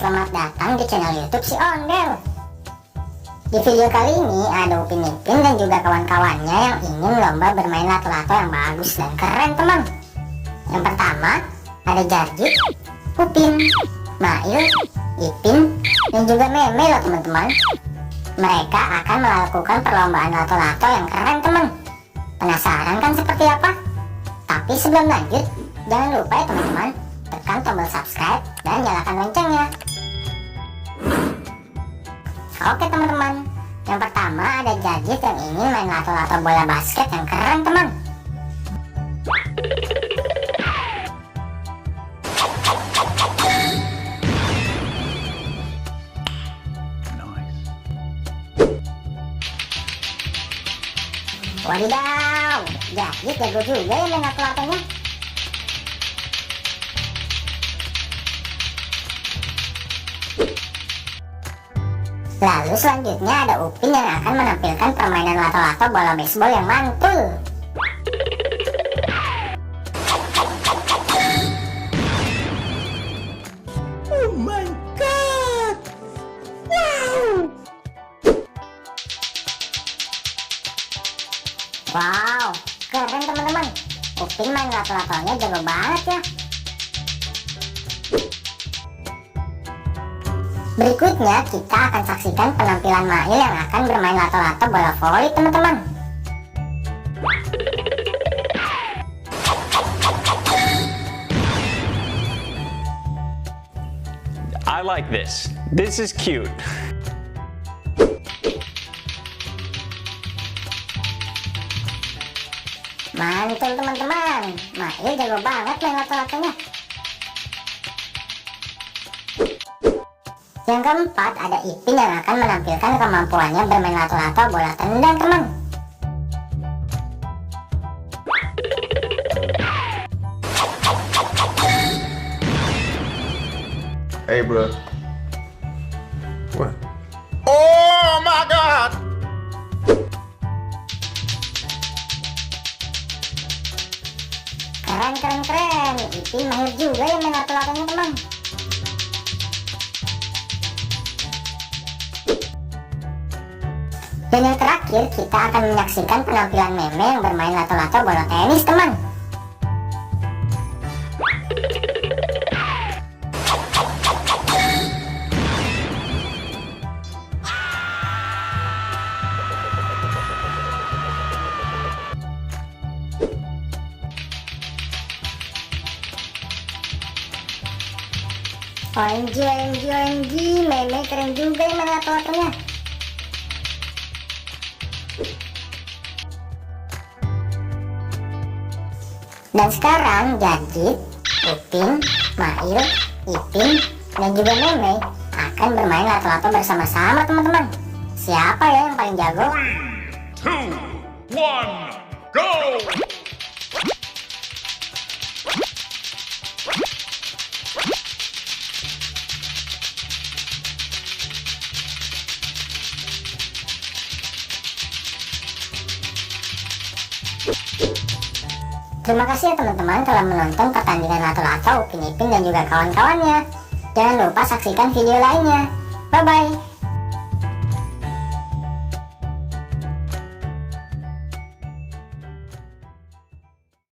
selamat datang di channel YouTube si Ondel. Di video kali ini ada Upin Ipin dan juga kawan-kawannya yang ingin lomba bermain lato-lato yang bagus dan keren, teman. Yang pertama ada Jarjit, Upin, Mail, Ipin, dan juga Meme loh teman-teman. Mereka akan melakukan perlombaan lato-lato yang keren, teman. Penasaran kan seperti apa? Tapi sebelum lanjut, jangan lupa ya teman-teman, tekan tombol subscribe dan nyalakan loncengnya. Oke teman-teman, yang pertama ada Jarjit yang ingin main lato-lato bola basket yang keren, teman. Wadidaw, Jarjit jago juga ya main lato-latonya. Lalu selanjutnya ada Upin yang akan menampilkan permainan lato-lato bola baseball yang mantul. Oh my god! Wow! Wow, keren teman-teman. Upin main lato-latonya jago banget ya. Berikutnya kita akan saksikan penampilan Mail yang akan bermain lato-lato bola voli, teman-teman. I like this. This is cute. Mantul teman-teman. Mail jago banget main lato-latonya. Yang keempat ada Ipin yang akan menampilkan kemampuannya bermain lato-lato bola tendang, teman. Hey bro. What? Oh my god! Keren. Ipin mahir juga ya main lato-latonya, teman. Dan yang terakhir kita akan menyaksikan penampilan Meme yang bermain lato-lato bola tenis, teman. OMG, Meme keren juga ya main lato-latonya. Dan sekarang Jarjit, Upin, Mail, Ipin, dan juga Meme akan bermain lato-lato bersama-sama, teman-teman. Siapa ya yang paling jago? 3, 2, 1, go! Terima kasih ya teman-teman telah menonton pertandingan lato-lato Upin Ipin dan juga kawan-kawannya. Jangan lupa saksikan video lainnya. Bye-bye.